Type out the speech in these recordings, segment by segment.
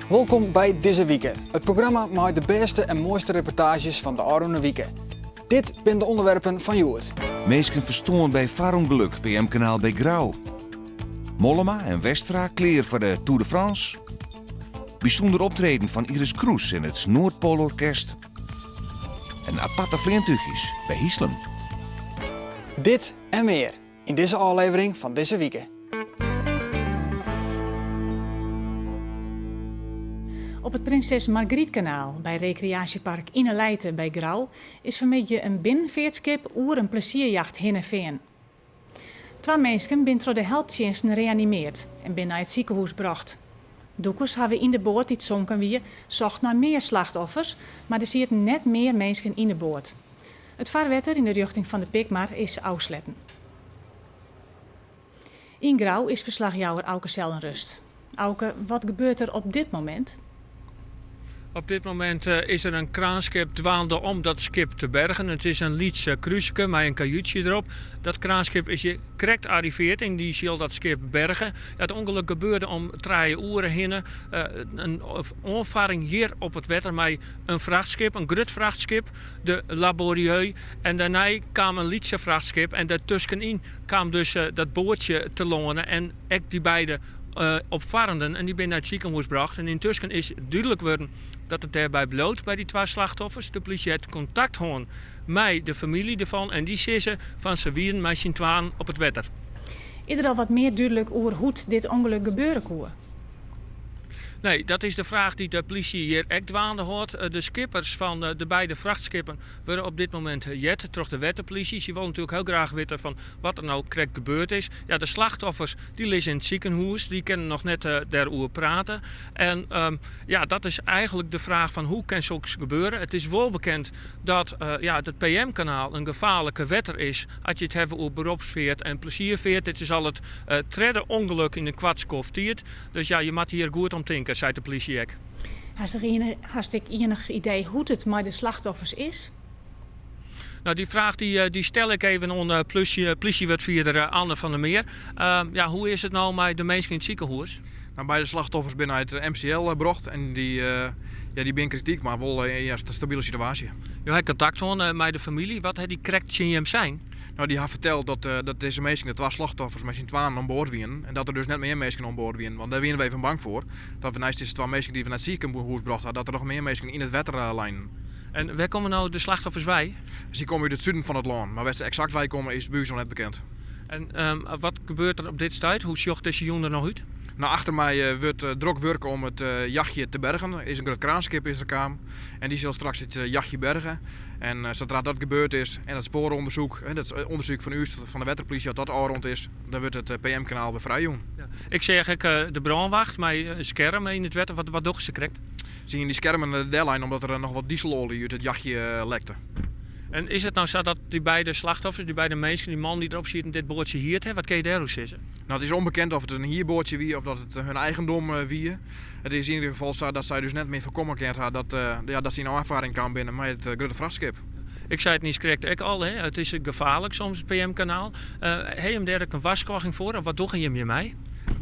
Welkom bij Deze Wieke, het programma met de beste en mooiste reportages van de Aroene Wieke. Dit zijn de onderwerpen van Joert. Meesken verstonden bij varongeluk PM-kanaal bij Grauw. Mollema en Westra kleer voor de Tour de France. Bijzonder optreden van Iris Kroes in het Noordpoolorkest. En aparte vleertuigjes bij Hieslen. Dit en meer in deze aflevering van Deze Wieke. Op het Prinses Margrietkanaal bij recreatiepark Innerleiten bij Grauw is vanmiddag een binnenveertskip oer een plezierjacht heen en veen. 2 mensen zijn door de helpdiensten reanimeerd en zijn naar het ziekenhuis gebracht. Doekers hebben in de boot die zonken wie zocht naar meer slachtoffers, maar er zitten net meer mensen in de boot. Het vaarwetter in de richting van de Pikmar is afsletten. In Grauw is verslagjouwer Auke Zeldenrust. Auke, wat gebeurt er op dit moment? Op dit moment is er een kraanschip dwaalde om dat schip te bergen. Het is een Lietse cruiseke met een kajuutje erop. Dat kraanschip is hier correct arriveerd en die zal dat schip bergen. Het ongeluk gebeurde om 3 uur heen. Een onvaring hier op het water met een vrachtschip, een groot vrachtschip, de Laborieux. En daarna kwam een Lietse vrachtschip en daartussenin kwam dus dat bootje te longen en ik die beide opvarenden en die ben naar het ziekenhuis gebracht. En intussen is duidelijk geworden dat het daarbij bloot bij die 2 slachtoffers. De politie heeft contact gehad met de familie ervan en die zeggen van ze wieren met z'n tweeën op het water. Is er al wat meer duidelijk over hoe dit ongeluk gebeuren kon? Nee, dat is de vraag die de politie hier echt dwaande hoort. De skippers van de beide vrachtschippen worden op dit moment jet door de wettenpolitie. Ze willen natuurlijk heel graag weten van wat er nou correct gebeurd is. Ja, de slachtoffers die liggen in het ziekenhuis, die kunnen nog net daarover praten. En ja, dat is eigenlijk de vraag van hoe kan zoiets gebeuren. Het is wel bekend dat het PM-kanaal een gevaarlijke wetter is als je het hebt over beroepsveert en plezierveert. Dit is al het derde ongeluk in de kwartskoftiert. Dus ja, je moet hier goed om denken, zei de politie ook. Hast ik enig idee hoe het met de slachtoffers is? Nou, die vraag die stel ik even aan politiewetviarder Anne van der Meer. Hoe is het nou met de mensen in het ziekenhuis? Nou, beide slachtoffers binnen uit de MCL gebracht en die ben kritiek, maar wel een stabiele situatie. Je hebt contact gehad met de familie. Wat heeft die correct zien zijn? Nou, die heeft verteld dat deze mensen, de 2 slachtoffers, met z'n tweeën aan boord waren. En dat er dus net meer mensen aan boord waren. Want daar waren we even bang voor. Dat we naast deze 2 mensen die we naar het ziekenhuis gebracht hadden, dat er nog meer mensen in het water lijnen. En waar komen nou de slachtoffers bij? Dus die komen uit het zuiden van het land. Maar waar ze exact bij komen is buurzo net bekend. En wat gebeurt er op dit stuit? Hoe zocht deze jongen er nog uit? Nou, achter mij wordt druk werken om het jachtje te bergen. Er is een groot kraanschip is er kwam. En die zal straks het jachtje bergen. En zodra dat gebeurd is en het sporenonderzoek, dat onderzoek van u van de wetterpolitie dat rond is, dan wordt het PM-kanaal weer vrij doen. Ja. Ik zeg eigenlijk de brandwacht met schermen in het wetter. Wat doen ze correct? Zien die schermen de deadline omdat er nog wat dieselolie uit het jachtje lekte. En is het nou zo dat die beide slachtoffers, die beide mensen, die man die erop zit in dit boordje hier heeft, wat kun je daarover zeggen? Nou, het is onbekend of het een hierboordje wie of dat het hun eigendom wie. Het is in ieder geval zo dat zij dus net meer voorkomen kan dat ze een ervaring kan binnen met het grote vrachtschip. Ik zei het niet correct, ik al, hè? Het is gevaarlijk soms, het PM-kanaal. Heb je hem daar een waarschuwing voor of wat doe je hem mee?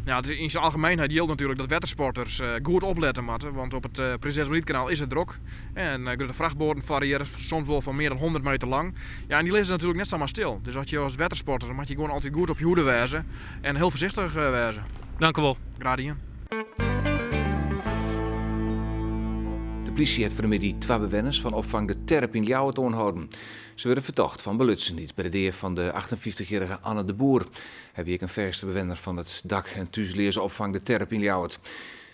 Ja, in zijn algemeenheid geldt natuurlijk dat wettersporters goed opletten moeten, want op het Prinses Margrietkanaal is het druk. En grote vrachtboten variëren soms wel van meer dan 100 meter lang. Ja, en die liggen natuurlijk net zomaar stil. Dus als je als wettersporter moet je gewoon altijd goed op je hoede wezen en heel voorzichtig wezen. Dank u wel. Graag gedaan. De politie heeft vanmiddag 2 bewoners van opvang De Terp in Ljouwert aangehouden. Ze werden verdacht van belutsen bij de deur van de 58-jarige Anne de Boer. Hij week een verste bewoner van het dak- en thuisleersopvang De Terp in Ljouwert.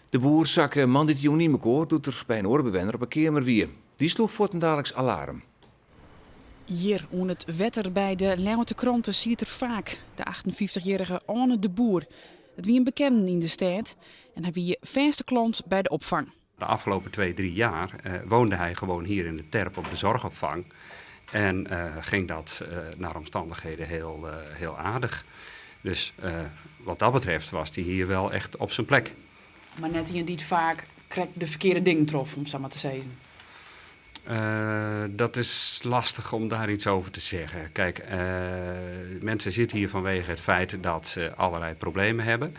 De Boer zag man dit jong niet meer doet er bij een oorbewoner op een kamer weer. Die sloeg voor een dagelijks alarm. Hier on het wetter bij de Ljouwerter kranten ziet er vaak de 58-jarige Anne de Boer. Het wie een bekende in de stad en hij wie verste klant bij de opvang. De afgelopen 2-3 jaar woonde hij gewoon hier in de Terp op de zorgopvang. En ging dat naar omstandigheden heel aardig. Dus wat dat betreft was hij hier wel echt op zijn plek. Maar net hier niet vaak krijgt de verkeerde dingen trof, om zo maar te zeggen. Dat is lastig om daar iets over te zeggen. Kijk, mensen zitten hier vanwege het feit dat ze allerlei problemen hebben.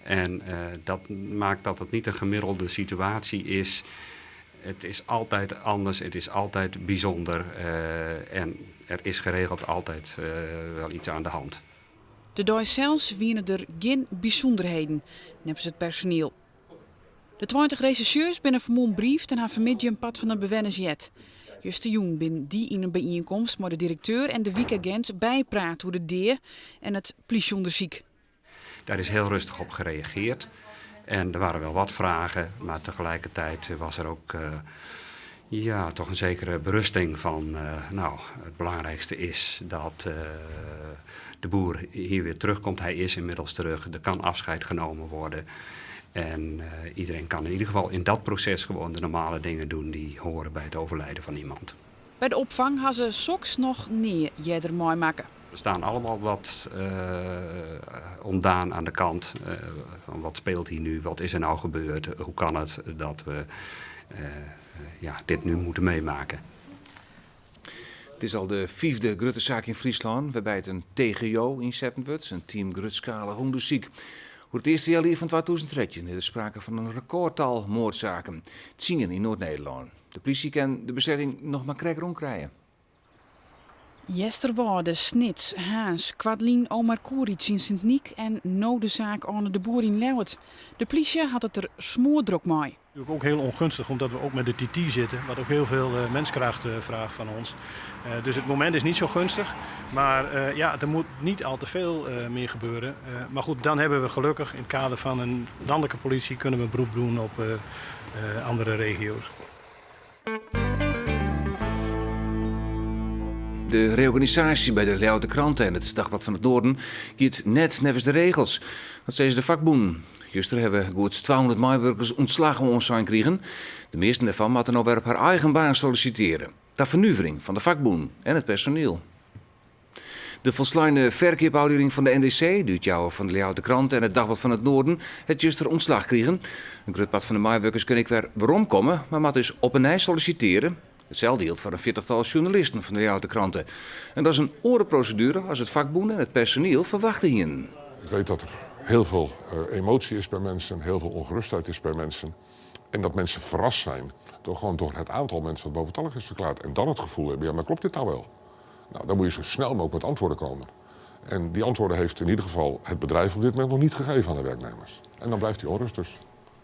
En dat maakt dat het niet een gemiddelde situatie is. Het is altijd anders, het is altijd bijzonder en er is geregeld altijd wel iets aan de hand. De dag zelfs wienen er geen bijzonderheden, nemen ze het personeel. De 20 rechercheurs binnen vermoed briefd en haar vermidden een pad van de bewennersjet. Just de jong binnen die in een bijeenkomst maar de directeur en de weekagent bijpraat hoe de deer en het politieonderzoek. Daar is heel rustig op gereageerd. En er waren wel wat vragen, maar tegelijkertijd was er ook toch een zekere berusting van... het belangrijkste is dat de boer hier weer terugkomt. Hij is inmiddels terug, er kan afscheid genomen worden. En iedereen kan in ieder geval in dat proces gewoon de normale dingen doen die horen bij het overlijden van iemand. Bij de opvang hadden ze soks nog neer jeder mooi maken. We staan allemaal wat ontdaan aan de kant. Van wat speelt hier nu? Wat is er nou gebeurd? Hoe kan het dat we dit nu moeten meemaken? Het is al de 5e Gruttezaak in Friesland, waarbij het een TGO inzetten wordt, een team Grutskale onderzoek. Voor het eerste jaar van 2013 is er sprake van een recordtal moordzaken. 10 in Noord-Nederland. De politie kan de bezetting nog maar krek rondkrijgen. Jesterwaarde, Snits, Haas, Kwadlien, Omar Koeric in Sint-Niek en nou de zaak Arne de Boer in Leeuwarden. De politie had het er smoordruk mee. Natuurlijk ook heel ongunstig, omdat we ook met de TT zitten, wat ook heel veel menskracht vraagt van ons. Dus het moment is niet zo gunstig, maar er moet niet al te veel meer gebeuren. Maar goed, dan hebben we gelukkig in het kader van een landelijke politie kunnen we een beroep doen op andere regio's. De reorganisatie bij de Leeuwarden Kranten en het Dagblad van het Noorden gaat net nevens de regels. Dat zeggen de vakbonden. Gisteren hebben goed 200 medewerkers ontslagen ons zijn kregen. De meesten daarvan moeten nou weer op haar eigen baan solliciteren. Ter vernuivering van de vakbonden en het personeel. De volslagen verkeerbehouding van de NDC, de uitjouwer van de Leeuwarden Kranten en het Dagblad van het Noorden, het gisteren ontslag kregen. Een groot pad van de medewerkers kan ik weer waarom komen, maar moet dus op een nij solliciteren. Hetzelfde geldt voor een 40-tal journalisten van de Leeuwarden Kranten. En dat is een orenprocedure als het vakbonden en het personeel verwachten hier. Ik weet dat er heel veel emotie is bij mensen, heel veel ongerustheid is bij mensen. En dat mensen verrast zijn door het aantal mensen dat boventallig is verklaard. En dan het gevoel hebben, ja, maar klopt dit nou wel? Nou, dan moet je zo snel mogelijk met antwoorden komen. En die antwoorden heeft in ieder geval het bedrijf op dit moment nog niet gegeven aan de werknemers. En dan blijft die onrust dus.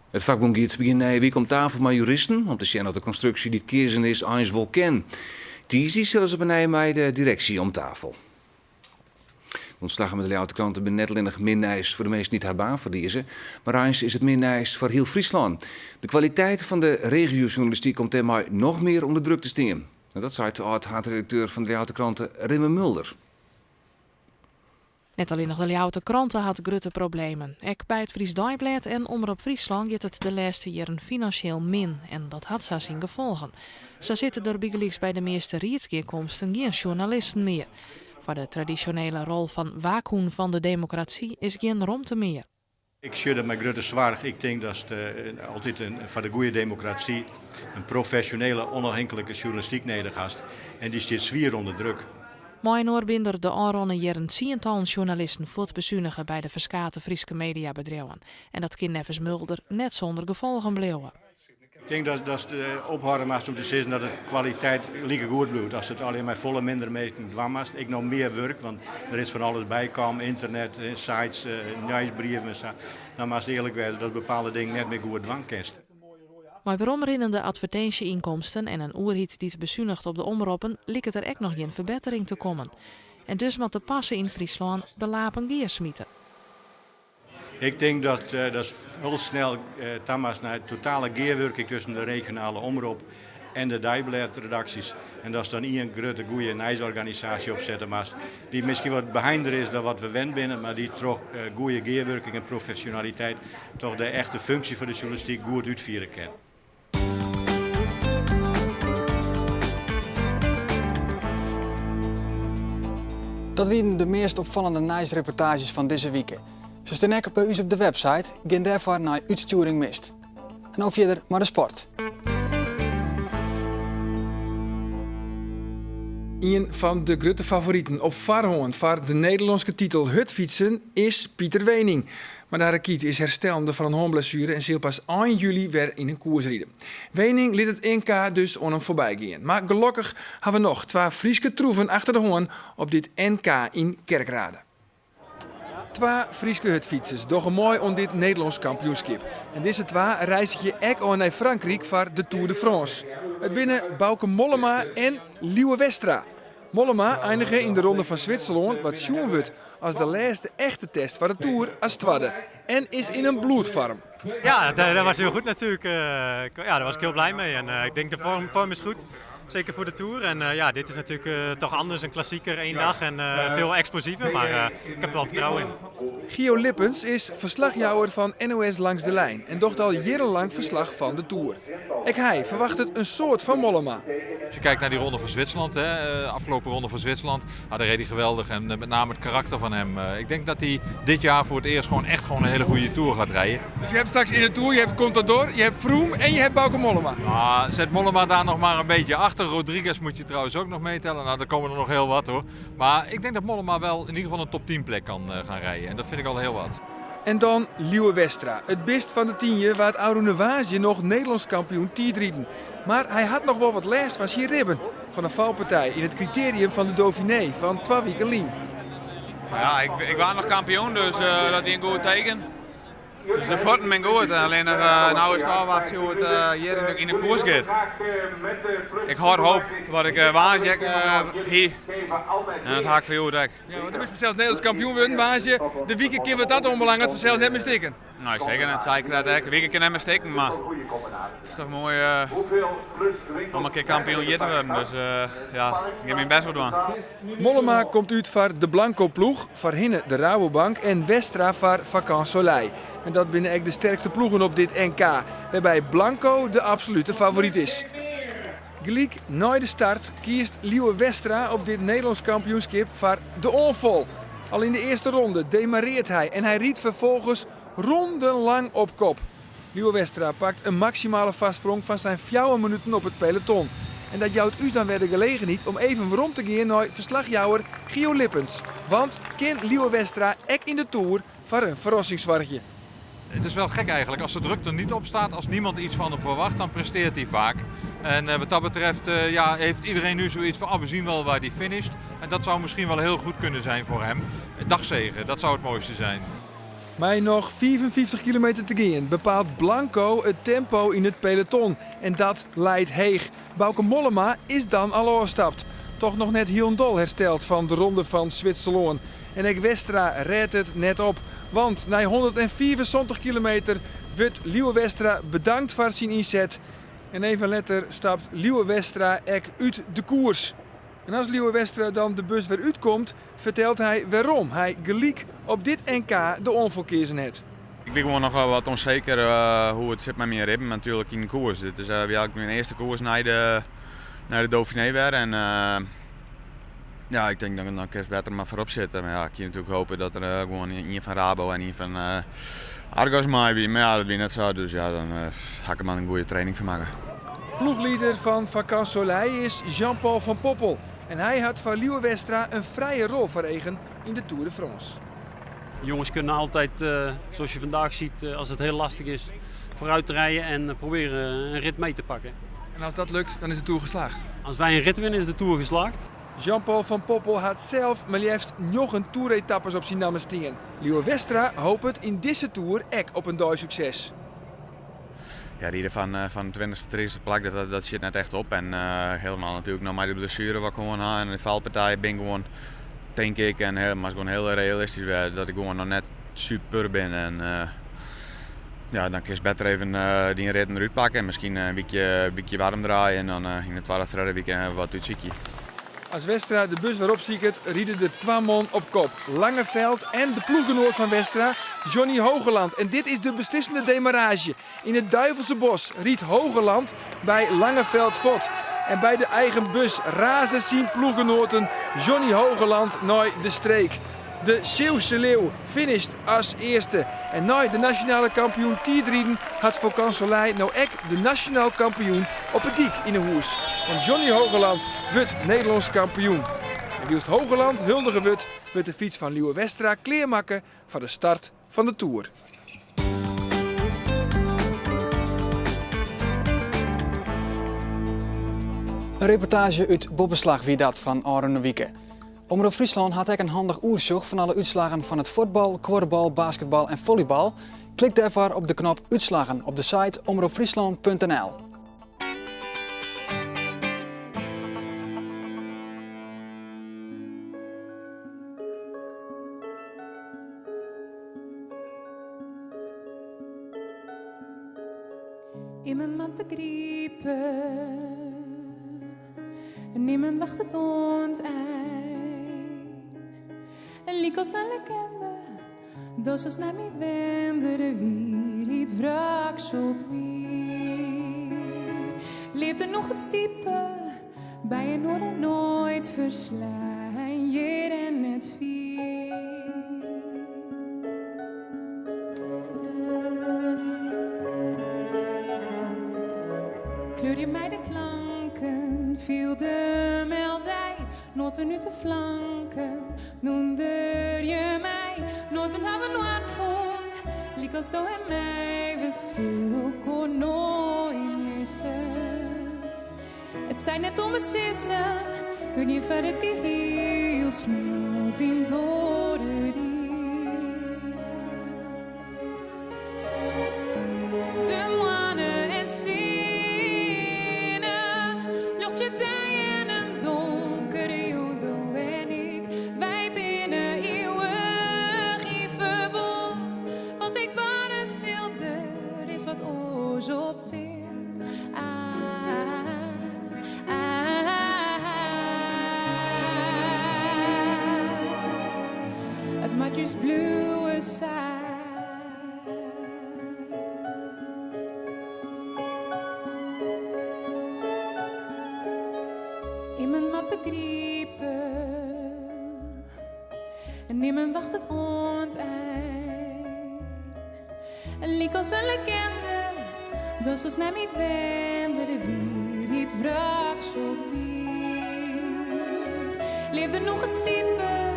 Het vakbond gaat begin week om tafel met juristen om te zien dat de constructie die het kiezen is eens wel ken. Tizi zullen ze beneden bij de directie om tafel. De ontslagen met de Leeuwarden Kranten zijn net alleen nog mineis voor de meest niet haar baan verliezen, maar eens is het mineis voor heel Friesland. De kwaliteit van de regiojournalistiek komt er maar nog meer onder druk te staan. En dat zei de oud-hoofdredacteur van de Leeuwarden Kranten, Rimme Mulder. Net alleen nog de Leeuwarden Kranten had grote problemen. Ook bij het Fries Dagblad en Omroep Friesland gaat het de laatste jaren financieel min. En dat had zo zijn gevolgen. Zo zitten er bij de meeste rietskeerkomsten geen journalisten meer. Voor de traditionele rol van waakhoen van de democratie is geen ruimte meer. Ik zie dat met grote zwaar. Ik denk dat het altijd voor de goede democratie een professionele, onafhankelijke journalistiek nodig is. En die staat zwier onder druk. Mijn binder de aanronde jaren 10-tal journalisten voortbezuinigen bij de verskate Friese mediabedrijven. En dat kan nevens Mulder net zonder gevolgen blijven. Ik denk dat het ophouden is om te zeggen dat de kwaliteit lieke goed blijft. Als het alleen maar volle minder mee dwam is. Ik nog meer werk, want er is van alles bijkomen. Internet, sites, nieuwsbrieven en zo. Dan maar eerlijk wezen dat bepaalde dingen net meer goed dwang kent. Maar waarom rinnende advertentieinkomsten en een oerhiet die het bezuinigt op de omroepen, liek het er echt nog geen verbetering te komen. En dus moet de passen in Friesland de lapen geer smieten. Ik denk dat heel snel Thomas naar totale geerwerking tussen de regionale omroep en de Dagblad-redacties. En dat is dan een grote goede nijsorganisatie opzetten, maar die misschien wat behinder is dan wat we wend binnen, maar die toch goede geerwerking en professionaliteit toch de echte functie voor de journalistiek goed uitvieren kan. Dat waren de meest opvallende nieuwsreportages van deze week. Ze staan ook bij u op de website, gaan daarvoor naar uitsturing mist. En nou verder maar de sport. Een van de grote favorieten op voorhand voor de Nederlandse titel hutfietsen is Pieter Wening. Maar de rakiet is herstellende van een hoornblessure en zal pas 1 juli weer in een koers rijden. Wening liet het NK dus aan hem voorbij gaan. Maar gelukkig hebben we nog 2 Frieske troeven achter de hoorn op dit NK in Kerkrade. 2 Frieske hutfietsers doggen mooi om dit Nederlands kampioenschap. En deze 2 reizen je ook naar Frankrijk voor de Tour de France. Het binnen Bauke Mollema en Liewe Westra. Mollema eindigde in de ronde van Zwitserland wat zien wordt als de laatste echte test van de Tour als tweede. En is in een bloedvorm. Ja, dat was heel goed natuurlijk. Daar was ik heel blij mee. En ik denk de vorm is goed. Zeker voor de Tour. En dit is natuurlijk toch anders, een klassieker, 1 dag en veel explosiever. Maar ik heb er wel vertrouwen in. Gio Lippens is verslagjouwer van NOS Langs de Lijn en docht al jarenlang verslag van de Tour. Hij verwacht het een soort van Mollema. Als je kijkt naar die ronde van Zwitserland, de afgelopen ronde van Zwitserland, daar reed hij geweldig. En met name het karakter van hem. Ik denk dat hij dit jaar voor het eerst echt een hele goede Tour gaat rijden. Dus je hebt straks in de Tour, je hebt Contador, je hebt Froome en je hebt Bauke Mollema. Zet Mollema daar nog maar een beetje achter. Rodriguez moet je trouwens ook nog meetellen. Nou, daar komen er nog heel wat hoor. Maar ik denk dat Mollema wel in ieder geval een top 10 plek kan gaan rijden. En dat vind ik al heel wat. En dan Liewe Westra, het best van de 10 waar het oude Nevage nog Nederlands kampioen tijdrijden. Maar hij had nog wel wat last van zijn ribben van een valpartij in het criterium van de Dauphiné van 2 weken lang. Ja, ik was nog kampioen, dus dat is een goed teken. Dus de voeten zijn goed, alleen nog nou is het afwacht hoe het hier in de koers gaat. Ik hoop wat ik waanzin hier en dat ga ik veel dek. Ja, want dan is zelfs Nederlands kampioen worden, waanzin. De weekend keer wat dat onbelangrijk, dat zelfs net mistikken. Nou zeker, dat zei ik dat ik. Weekend kan net mistikken, maar het is toch mooi om een keer kampioen hier te worden. Dus ja, ik heb mijn best voor doen. Mollema komt uit voor de Blanco ploeg, voor Hinne de Rabobank en Westra voor Vacances Soleil. En dat binnen ook de sterkste ploegen op dit NK, waarbij Blanco de absolute favoriet is. Gelijk na de start kiest Liewe Westra op dit Nederlands kampioenschap voor de onvol. Al in de eerste ronde demareert hij en hij riet vervolgens rondenlang op kop. Liewe Westra pakt een maximale vastsprong van zijn 4 minuten op het peloton. En dat jouwt u dan weer de gelegenheid om even waarom te gaan naar verslagjouwer Gio Lippens. Want kan Liewe Westra ook in de Tour voor een verrassingswarretje. Het is wel gek eigenlijk, als de druk er niet op staat, als niemand iets van hem verwacht, dan presteert hij vaak. En wat dat betreft heeft iedereen nu zoiets van, we zien wel waar hij finisht. En dat zou misschien wel heel goed kunnen zijn voor hem. Dagzegen, dat zou het mooiste zijn. Maar nog 55 kilometer te gaan bepaalt Blanco het tempo in het peloton. En dat leidt heeg. Bauke Mollema is dan al afgestapt. Toch nog net heel dol hersteld van de ronde van Zwitserland. En ook Westra redt het net op. Want na 174 kilometer wordt Liewe Westra bedankt voor zijn inzet. En even later stapt Liewe Westra ook uit de koers. En als Liewe Westra dan de bus weer uitkomt, vertelt hij waarom hij gelijk op dit NK de onvolkeersen heeft. Ik ben gewoon nog wel wat onzeker hoe het zit met mijn ribben natuurlijk in de koers. Dit is mijn eerste koers naar de Dauphiné weer. En ja, ik denk dat ik dan beter maar voorop zitten. Maar ja, ik kan natuurlijk hopen dat er gewoon een van Rabo en een van Argos maar wie. Maar ja, dat weer net zo. Dus ja, dan ga ik er maar een goede training van maken. Ploegleider van Vacances Soleil is Jean-Paul van Poppel. En hij had voor Liewe Westra een vrije rol verregen in de Tour de France. Jongens kunnen altijd, zoals je vandaag ziet, als het heel lastig is, vooruit te rijden en proberen een rit mee te pakken. En als dat lukt, dan is de Tour geslaagd? Als wij een rit winnen, is de Tour geslaagd. Jean-Paul van Poppel had zelf maar liefst nog een Tour-etappes op zijn namen stingen. Liewe Westra hoopt het in deze Tour ook op een dooi succes. Ja, die van 20e, 30e plak, dat zit net echt op. En helemaal natuurlijk nog maar de blessure wat ik gewoon had. En de valpartij ben gewoon, denk ik, en maar gewoon heel realistisch dat ik gewoon nog net super ben. En ja, dan kun je beter even die rit eruit pakken en misschien een weekje warm draaien. En dan in het 12e week wat uitziekje. Als Westra de bus weer opziekert, rieden er 2 man op kop. Langeveld en de ploeggenoot van Westra, Johnny Hogeland. En dit is de beslissende demarrage. In het Duivelse Bos riet Hogeland bij Langeveld vort. En bij de eigen bus razen zien ploeggenoten Johnny Hogeland naar de streek. De Zeeuwse Leeuw finisht als eerste. En na de nationale kampioen tijdrijden had voor Kanselij nou ook de nationaal kampioen op het dik in de hoes. Want Johnny Hogeland wordt Nederlands kampioen. En Wielst Hogeland huldige wordt de fiets van Liewe Westra kleermakken voor de start van de Tour. Een reportage uit Bobbeslag wie dat van Arun Wieke. Omroep Friesland had ook een handig oerzoek van alle uitslagen van het voetbal, korfbal, basketbal en volleybal. Klik daarvoor op de knop uitslagen op de site omroepfriesland.nl. Iemand moet begrijpen, niemand wacht het ontein. En liek als een legende, dus als naar mij wende de wier, iets wraakselt weer. Leefde nog het stiepe, bij je noorden nooit verslaan, je en het vier. Kleur je mij de klanken, viel de meldij, noten nu te flanken, noemde je mij, noten hebben we aanvoelen, liek als door en mij, we zullen nooit missen. Het zijn net om het sissen, we geven het geheel, smelt in door de dier. De mannen en op til. Het maakt juist blauwe saai. Iemand moet begrijpen en niemand wacht het ontein. En liek als een legende, dus als naar mij wende de wier, niet wraakselt weer. Leefde nog het stiepe,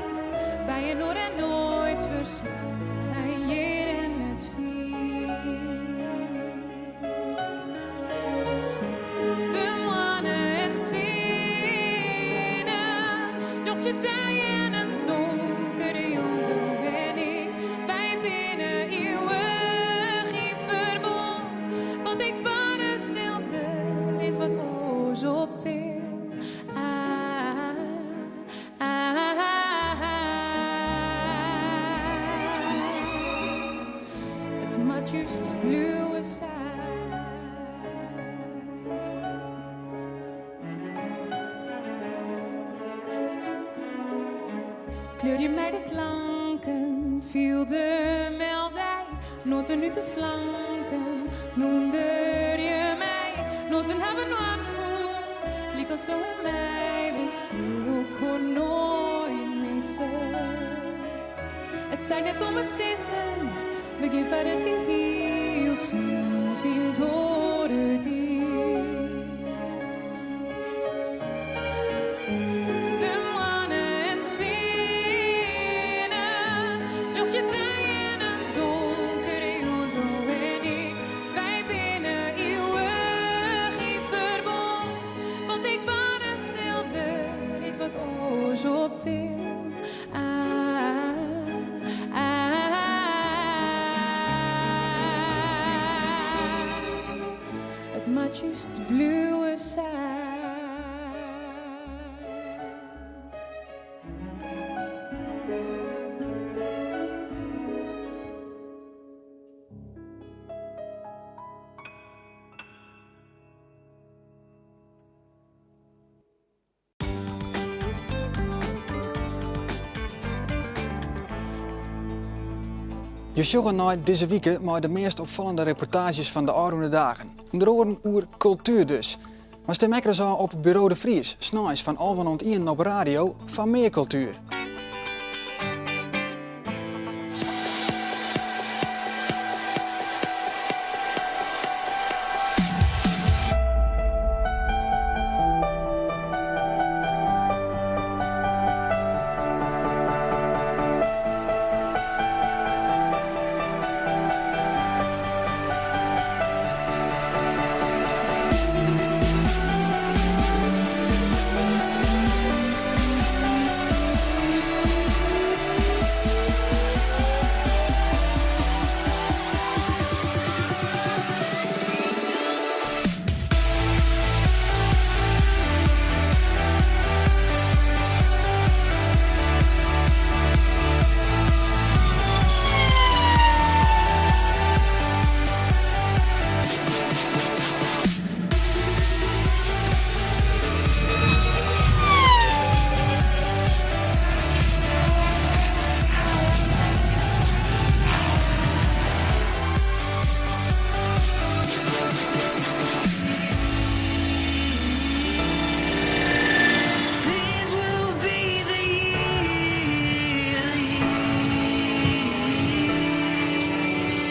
bij je noord en nooit verslaan, je en het vier. De mannen en zinnen, nog je tijd in een donkere jondo en ik, wij binnen eeuwig in verbond. Want ik ben een stilte, is wat oors op til. Het maakt juist blauwe saai. Kleur je mij de klanken, viel de meldij, noten nu te flanken, noemde je mij, noten hebben we aanvoel, liek als door mij, we zullen nooit missen. Het zijn net om het sissen, we geven het geheel, smelt in door de dier. De mannen en zinnen, lucht je tijd in een donkere jodo en ik, wij binnen eeuwig in verbond. Want ik ben een stilte, is wat oors op til. Het maakt juist blauwe saai. Je sjoggen naar deze week maar de meest opvallende reportages van de aankomende dagen. Onder andere over cultuur dus. Maar stem ik zo op Bureau de Vries, s'nachts van 11 tot 1 op radio van meer cultuur.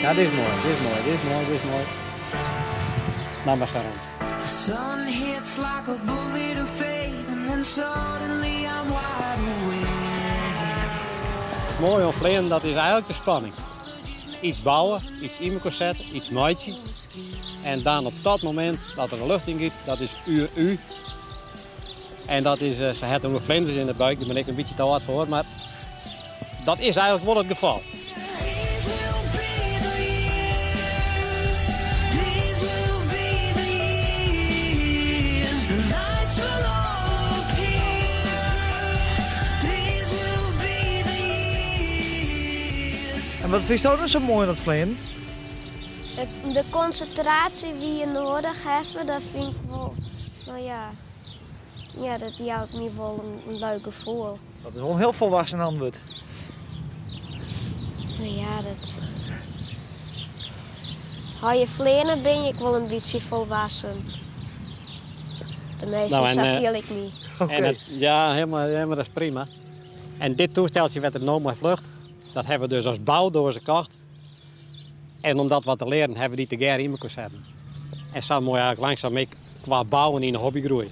Ja, dit is mooi, dit is mooi, dit is mooi, dit is mooi. Nou, maar rond. The sun hits like a bullet of fate, and then suddenly I'm wide awake. Mooi of vleien, dat is eigenlijk de spanning. Iets bouwen, iets in elkaar zetten, iets maaien. En dan op dat moment dat er een lucht in gaat, dat is uur u. En dat is, ze hebben nog vlinders in de buik, daar ben ik een beetje te hard voor. Maar dat is eigenlijk wel het geval. En wat vind je nou zo mooi aan het vleien? De concentratie die je nodig hebt, dat vind ik wel, nou ja, dat houdt me wel een leuk gevoel. Dat is wel een heel volwassen antwoord. Nou ja, dat... Als je vleenen ben je wel een beetje volwassen. Tenminste, Nou, zo viel ik niet. En ja, helemaal dat is prima. En dit toesteltje werd het nou maar vlucht. Dat hebben we dus als bouwdoos gekocht. En om dat wat te leren, hebben we die te geren in elkaar zetten. En zo moet je eigenlijk langzaam mee qua bouwen in een hobby groeien.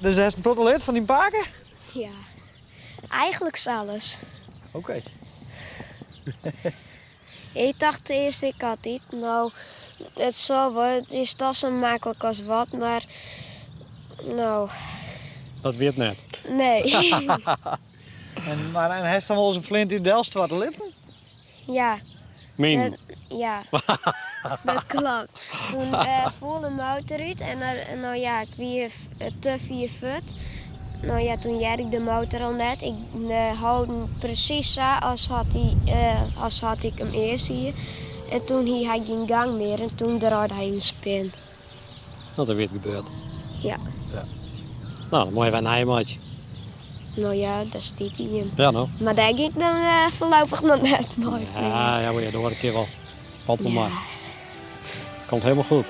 Dus hij is een protoleed van die paken? Ja, eigenlijk alles. Oké. Ik dacht eerst, ik had dit. Nou, het zal wel, het is toch zo makkelijk als wat, maar... Nou... Dat weet net. Nee. En hij heeft dan wel eens een flint in Delft zwarte lippen? Ja. Meen. Ja, dat klopt. Toen voelde de motor uit en nou ja, ik weer te 4 voet. Nou ja, toen jij ik de motor al net. Ik hou hem precies zo als had ik hem eerst hier. En toen had hij geen gang meer en toen draaide hij een spin. Nou, dat weer gebeurd. Ja. Nou, dan moet je wel een maatje. Nou ja, daar stiet hij in. Ja, nou. Maar daar ging ik dan voorlopig nog net mooi van. Ja, dat hoor een keer wel. Valt wel maar. Komt helemaal goed.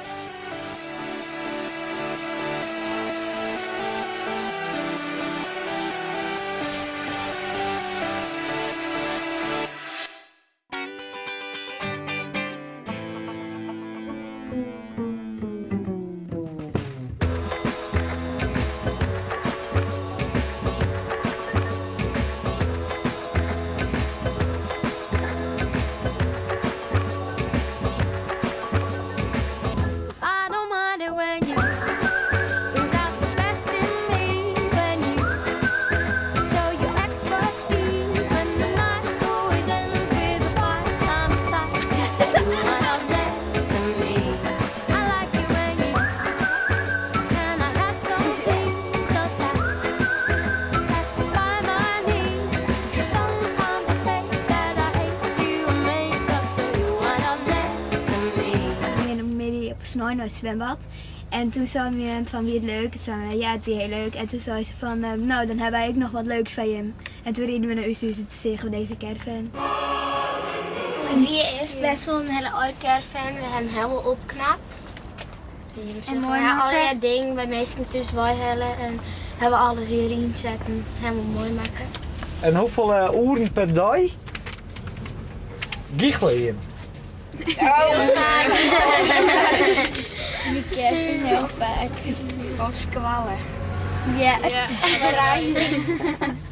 I don't mind it when you bring out the best in me, when you show your expertise, when the night always ends with a fight. I'm excited, you are not next to me. I like it when you can I have something so that satisfy my needs. Sometimes I think that I hate you and make up so you are not next to me. Midden op Snooi nooit zwembad. En toen zei hij van wie het leuk? Toen zei hij, ja, het weer heel leuk. En toen zei ze van, nou, dan hebben wij ook nog wat leuks van je. En toen reden we naar Oosthuizen te zeggen we deze caravan. Het weer is best wel een hele oude caravan. We hebben hem helemaal opgeknapt. En mooi ja, maken. allerlei dingen bij mensen tussen hellen en hebben we alles hierin gezet en helemaal mooi maken. En hoeveel uren per dag giechelen je in? Die caravan heel vaak. Of squallen. Ja,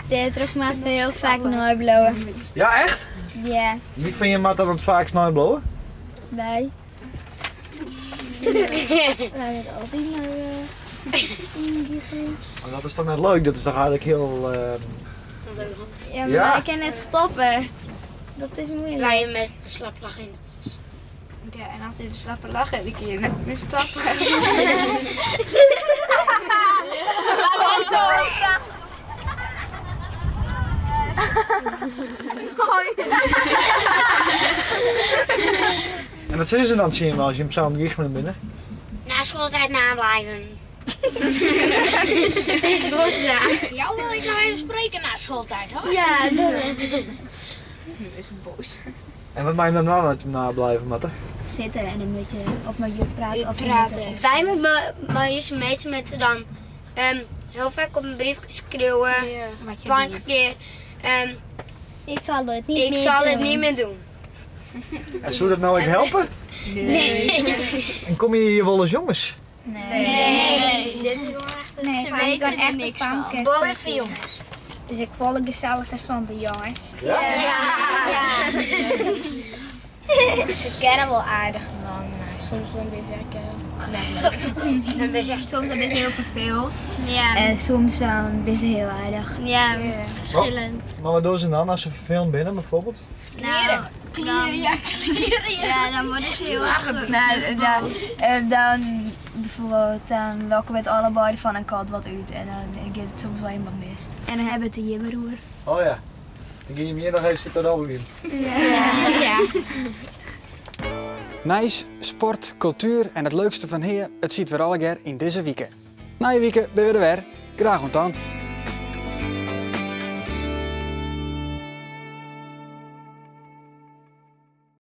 de terugmaat we heel vaak nooit blowen. Ja, echt? Ja, Wie vind je maar dat het vaak snel blowen? wij. Wij hebben altijd Maar dat is dan net leuk, dat is toch eigenlijk heel... Ja, maar Ja. wij kunnen het stoppen. Dat is moeilijk. Wij hebben met slap lachen in de pas. Ja, en als je de slappe lachen, dan kun je net meer stappen. Dat is toch En dat zullen ze dan zien als je hem zo aan het giechelen binnen. Na schooltijd nablijven. Het is goed, ja. Jou wil ik nou even spreken na schooltijd, hoor. Ja, dat Nu is hem boos. En wat maak je dan nou dat je hem nablijven, Matte? zitten en een beetje of met juf praten. Of Wij met meestal met dan heel vaak op een brief schreeuwen, 20 keer. Ik zal het niet meer doen. En zou dat nou ook helpen? Nee. En kom je hier wel eens jongens? Nee. Dit is gewoon echt Ze weten er echt niks van. Boven voor jongens. Dus ik volg gezellig en zonder jongens. Ja. Ze kennen wel aardig man, maar soms wel een beetje soms een beetje heel verveeld. Ja. En soms dan ben ze heel aardig. Ja, verschillend. Maar wat doen ze dan als ze vervelend binnen bijvoorbeeld? Klieren. Ja, dan worden ze heel erg dan bijvoorbeeld dan lokken we het allebei van een kant wat uit en dan gaat het soms wel iemand mis. En dan hebben we het een jibberoer. Oh ja. Dan ga je meer nog even zitten overgaan. Ja. Nice, sport, cultuur en het leukste van hier, het ziet weer alle keer in deze weken. Na je weken ben we er weer. Graag ontdaan.